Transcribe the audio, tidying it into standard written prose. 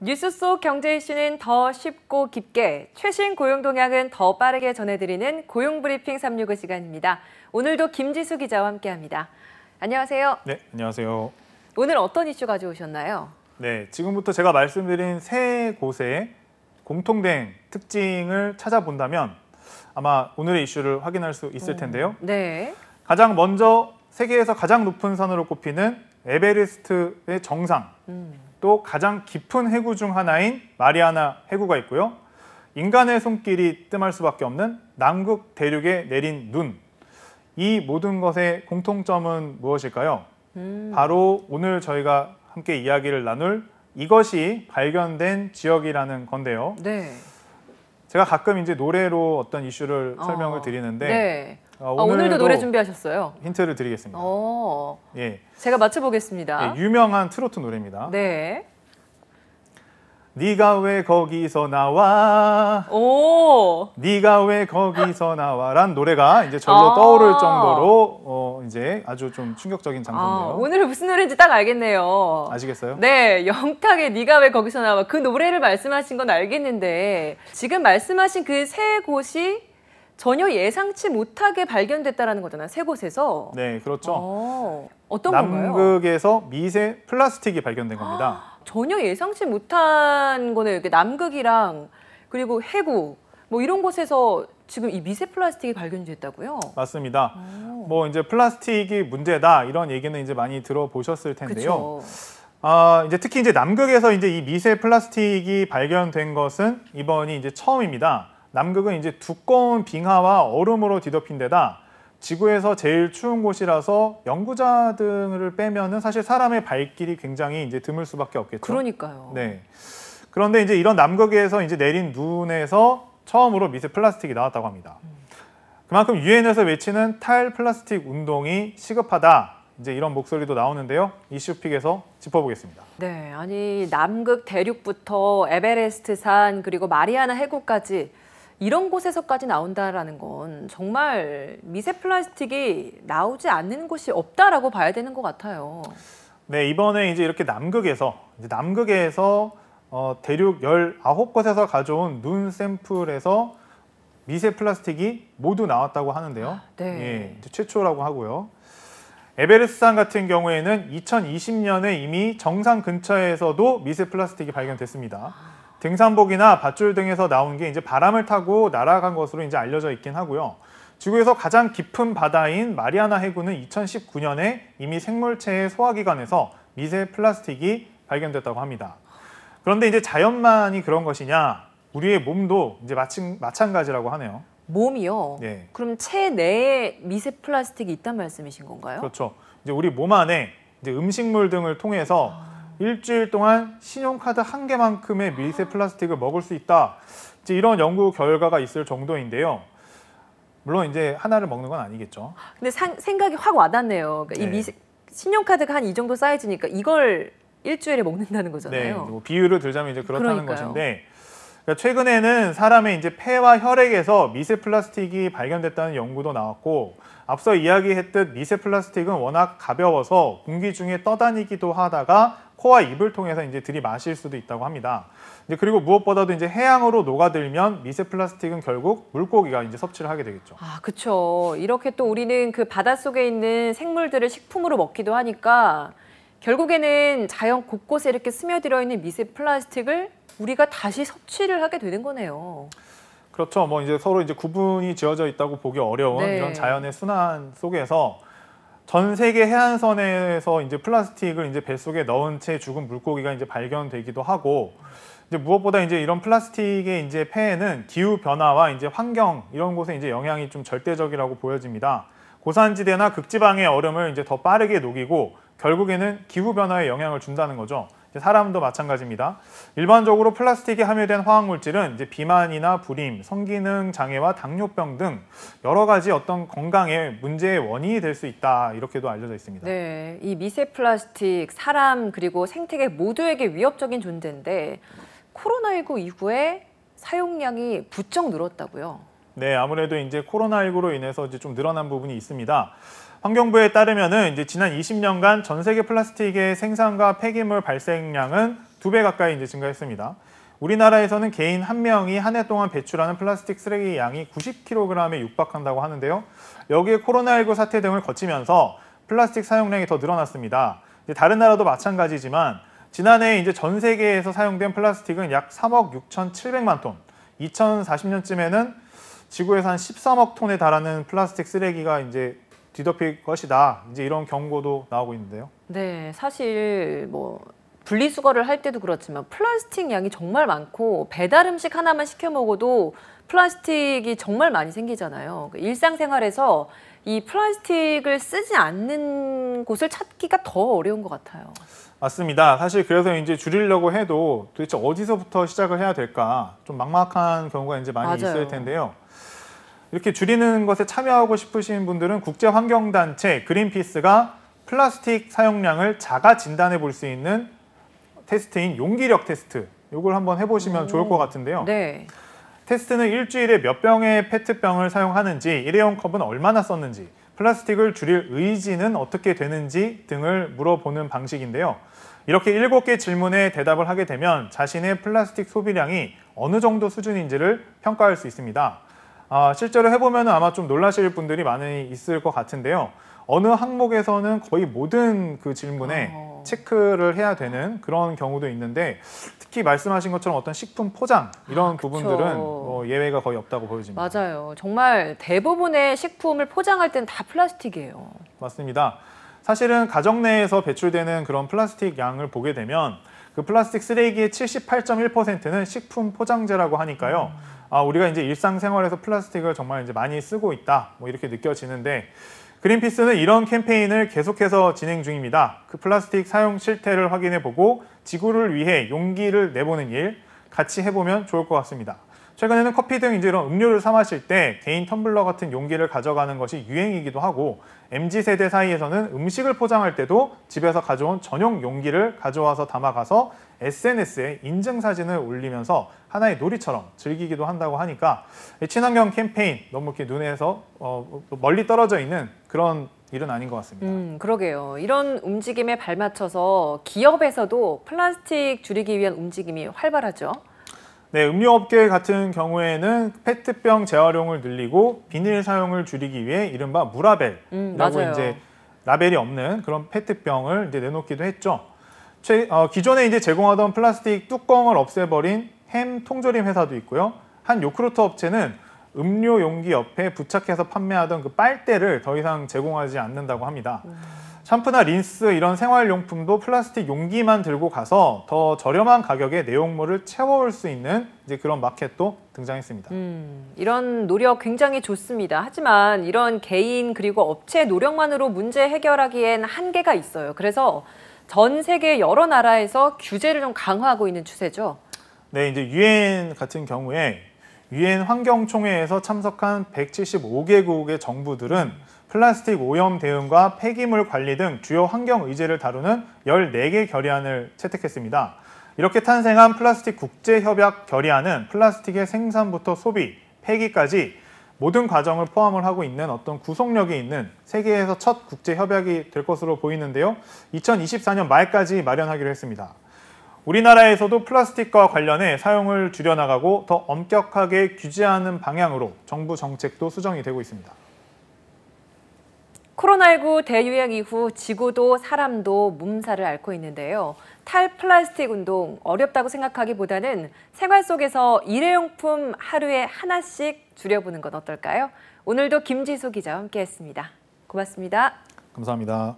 뉴스 속 경제 이슈는 더 쉽고 깊게, 최신 고용 동향은 더 빠르게 전해드리는 고용브리핑 365 시간입니다. 오늘도 김지수 기자와 함께합니다. 안녕하세요. 네, 안녕하세요. 오늘 어떤 이슈 가져오셨나요? 네, 지금부터 제가 말씀드린 세 곳의 공통된 특징을 찾아본다면 아마 오늘의 이슈를 확인할 수 있을 텐데요. 네. 가장 먼저 세계에서 가장 높은 산으로 꼽히는 에베레스트의 정상, 또 가장 깊은 해구 중 하나인 마리아나 해구가 있고요. 인간의 손길이 뜸할 수밖에 없는 남극 대륙에 내린 눈. 이 모든 것의 공통점은 무엇일까요? 바로 오늘 저희가 함께 이야기를 나눌 이것이 발견된 지역이라는 건데요. 네. 제가 가끔 이제 노래로 어떤 이슈를 설명을 드리는데 네. 오늘도 노래 준비하셨어요? 힌트를 드리겠습니다. 예. 제가 맞춰보겠습니다. 예, 유명한 트로트 노래입니다. 네. 네가 왜 거기서 나와? 오. 네가 왜 거기서 나와란 노래가 이제 절로 떠오를 정도로 이제 아주 좀 충격적인 장소인데요. 오늘은 무슨 노래인지 딱 알겠네요. 아시겠어요? 네, 영탁의 네가 왜 거기서 나와. 그 노래를 말씀하신 건 알겠는데 지금 말씀하신 그 세 곳이 전혀 예상치 못하게 발견됐다라는 거잖아요. 세 곳에서. 네, 그렇죠. 어떤 건가요? 남극에서 미세 플라스틱이 발견된 겁니다. 전혀 예상치 못한 거네요. 이렇게 남극이랑 그리고 해구 뭐 이런 곳에서 지금 이 미세 플라스틱이 발견됐다고요? 맞습니다. 뭐 이제 플라스틱이 문제다 이런 얘기는 이제 많이 들어보셨을 텐데요. 이제 특히 이제 남극에서 이제 이 미세 플라스틱이 발견된 것은 이번이 이제 처음입니다. 남극은 이제 두꺼운 빙하와 얼음으로 뒤덮인 데다 지구에서 제일 추운 곳이라서 연구자들을 빼면은 사실 사람의 발길이 굉장히 이제 드물 수밖에 없겠죠. 그러니까요. 네. 그런데 이제 이런 남극에서 이제 내린 눈에서 처음으로 미세 플라스틱이 나왔다고 합니다. 그만큼 유엔에서 외치는 탈플라스틱 운동이 시급하다. 이제 이런 목소리도 나오는데요. 이슈픽에서 짚어보겠습니다. 네, 아니 남극 대륙부터 에베레스트산 그리고 마리아나 해구까지 이런 곳에서까지 나온다라는 건 정말 미세 플라스틱이 나오지 않는 곳이 없다라고 봐야 되는 것 같아요. 네, 이번에 이제 이렇게 남극에서 대륙 19곳에서 가져온 눈 샘플에서 미세 플라스틱이 모두 나왔다고 하는데요. 네. 예, 이제 최초라고 하고요. 에베레스트산 같은 경우에는 2020년에 이미 정상 근처에서도 미세 플라스틱이 발견됐습니다. 등산복이나 밧줄 등에서 나온 게 이제 바람을 타고 날아간 것으로 이제 알려져 있긴 하고요. 지구에서 가장 깊은 바다인 마리아나 해구는 2019년에 이미 생물체의 소화기관에서 미세 플라스틱이 발견됐다고 합니다. 그런데 이제 자연만이 그런 것이냐? 우리의 몸도 이제 마찬가지라고 하네요. 몸이요? 네. 그럼 체내에 미세 플라스틱이 있단 말씀이신 건가요? 그렇죠. 이제 우리 몸 안에 이제 음식물 등을 통해서 일주일 동안 신용카드 한 개만큼의 미세 플라스틱을 먹을 수 있다. 이제 이런 연구 결과가 있을 정도인데요. 물론 이제 하나를 먹는 건 아니겠죠. 근데 생각이 확 와닿네요. 그러니까 이 신용카드가 한 이 정도 사이즈니까 이걸 일주일에 먹는다는 거잖아요. 네, 뭐 비유를 들자면 이제 그렇다는 그러니까요. 것인데, 그러니까 최근에는 사람의 이제 폐와 혈액에서 미세 플라스틱이 발견됐다는 연구도 나왔고, 앞서 이야기했듯 미세 플라스틱은 워낙 가벼워서 공기 중에 떠다니기도 하다가 코와 입을 통해서 이제 들이마실 수도 있다고 합니다. 이제 그리고 무엇보다도 이제 해양으로 녹아들면 미세 플라스틱은 결국 물고기가 이제 섭취를 하게 되겠죠. 그렇죠. 이렇게 또 우리는 그 바닷속에 있는 생물들을 식품으로 먹기도 하니까 결국에는 자연 곳곳에 이렇게 스며들어 있는 미세 플라스틱을 우리가 다시 섭취를 하게 되는 거네요. 그렇죠. 뭐 이제 서로 이제 구분이 지어져 있다고 보기 어려운 이런 자연의 순환 속에서 전 세계 해안선에서 이제 플라스틱을 이제 뱃속에 넣은 채 죽은 물고기가 이제 발견되기도 하고, 이제 무엇보다 이제 이런 플라스틱의 이제 폐해는 기후 변화와 이제 환경 이런 곳에 이제 영향이 좀 절대적이라고 보여집니다. 고산지대나 극지방의 얼음을 이제 더 빠르게 녹이고 결국에는 기후 변화에 영향을 준다는 거죠. 사람도 마찬가지입니다. 일반적으로 플라스틱이 함유된 화학물질은 이제 비만이나 불임, 성기능 장애와 당뇨병 등 여러 가지 어떤 건강에 문제의 원인이 될 수 있다, 이렇게도 알려져 있습니다. 네, 이 미세 플라스틱 사람 그리고 생태계 모두에게 위협적인 존재인데 코로나19 이후에 사용량이 부쩍 늘었다고요? 네, 아무래도 이제 코로나19로 인해서 이제 좀 늘어난 부분이 있습니다. 환경부에 따르면은 이제 지난 20년간 전 세계 플라스틱의 생산과 폐기물 발생량은 2배 가까이 이제 증가했습니다. 우리나라에서는 개인 한 명이 한 해 동안 배출하는 플라스틱 쓰레기 양이 90kg에 육박한다고 하는데요. 여기에 코로나19 사태 등을 거치면서 플라스틱 사용량이 더 늘어났습니다. 다른 나라도 마찬가지지만 지난해 이제 전 세계에서 사용된 플라스틱은 약 3억 6,700만 톤, 2040년쯤에는 지구에서 한 13억 톤에 달하는 플라스틱 쓰레기가 이제 뒤덮일 것이다. 이제 이런 경고도 나오고 있는데요. 네, 사실 뭐 분리수거를 할 때도 그렇지만 플라스틱 양이 정말 많고 배달 음식 하나만 시켜 먹어도 플라스틱이 정말 많이 생기잖아요. 일상생활에서 이 플라스틱을 쓰지 않는 곳을 찾기가 더 어려운 것 같아요. 맞습니다. 사실 그래서 이제 줄이려고 해도 도대체 어디서부터 시작을 해야 될까 좀 막막한 경우가 이제 많이 맞아요. 있을 텐데요. 이렇게 줄이는 것에 참여하고 싶으신 분들은 국제환경단체 그린피스가 플라스틱 사용량을 자가 진단해 볼 수 있는 테스트인 용기력 테스트, 이걸 한번 해보시면 좋을 것 같은데요. 네. 테스트는 일주일에 몇 병의 페트병을 사용하는지, 일회용 컵은 얼마나 썼는지, 플라스틱을 줄일 의지는 어떻게 되는지 등을 물어보는 방식인데요. 이렇게 7개 질문에 대답을 하게 되면 자신의 플라스틱 소비량이 어느 정도 수준인지를 평가할 수 있습니다. 실제로 해보면 아마 좀 놀라실 분들이 많이 있을 것 같은데요. 어느 항목에서는 거의 모든 그 질문에 체크를 해야 되는 그런 경우도 있는데, 특히 말씀하신 것처럼 어떤 식품 포장 이런 부분들은 뭐 예외가 거의 없다고 보여집니다. 맞아요. 정말 대부분의 식품을 포장할 때는 다 플라스틱이에요. 맞습니다. 사실은 가정 내에서 배출되는 그런 플라스틱 양을 보게 되면 그 플라스틱 쓰레기의 78.1%는 식품 포장재라고 하니까요. 우리가 이제 일상생활에서 플라스틱을 정말 이제 많이 쓰고 있다, 뭐 이렇게 느껴지는데, 그린피스는 이런 캠페인을 계속해서 진행 중입니다. 그 플라스틱 사용 실태를 확인해보고 지구를 위해 용기를 내보는 일 같이 해보면 좋을 것 같습니다. 최근에는 커피 등 이제 이런 음료를 사 마실 때 개인 텀블러 같은 용기를 가져가는 것이 유행이기도 하고, MZ세대 사이에서는 음식을 포장할 때도 집에서 가져온 전용 용기를 가져와서 담아가서 SNS에 인증사진을 올리면서 하나의 놀이처럼 즐기기도 한다고 하니까 친환경 캠페인 너무 이렇게 눈에서 멀리 떨어져 있는 그런 일은 아닌 것 같습니다. 그러게요. 이런 움직임에 발맞춰서 기업에서도 플라스틱 줄이기 위한 움직임이 활발하죠. 네, 음료업계 같은 경우에는 페트병 재활용을 늘리고 비닐 사용을 줄이기 위해 이른바 무라벨이라고 이제 라벨이 없는 그런 페트병을 이제 내놓기도 했죠. 기존에 이제 제공하던 플라스틱 뚜껑을 없애버린 햄 통조림 회사도 있고요. 한 요크루트 업체는 음료 용기 옆에 부착해서 판매하던 그 빨대를 더 이상 제공하지 않는다고 합니다. 샴푸나 린스 이런 생활용품도 플라스틱 용기만 들고 가서 더 저렴한 가격에 내용물을 채워올 수 있는 이제 그런 마켓도 등장했습니다. 이런 노력 굉장히 좋습니다. 하지만 이런 개인 그리고 업체 노력만으로 문제 해결하기엔 한계가 있어요. 그래서 전 세계 여러 나라에서 규제를 좀 강화하고 있는 추세죠. 네, 이제 유엔 같은 경우에 유엔 환경총회에서 참석한 175개국의 정부들은 플라스틱 오염 대응과 폐기물 관리 등 주요 환경 의제를 다루는 14개 결의안을 채택했습니다. 이렇게 탄생한 플라스틱 국제협약 결의안은 플라스틱의 생산부터 소비, 폐기까지 모든 과정을 포함을 하고 있는 어떤 구속력이 있는 세계에서 첫 국제협약이 될 것으로 보이는데요. 2024년 말까지 마련하기로 했습니다. 우리나라에서도 플라스틱과 관련해 사용을 줄여나가고 더 엄격하게 규제하는 방향으로 정부 정책도 수정이 되고 있습니다. 코로나19 대유행 이후 지구도 사람도 몸살을 앓고 있는데요. 탈플라스틱 운동 어렵다고 생각하기보다는 생활 속에서 일회용품 하루에 하나씩 줄여보는 건 어떨까요? 오늘도 김지수 기자와 함께했습니다. 고맙습니다. 감사합니다.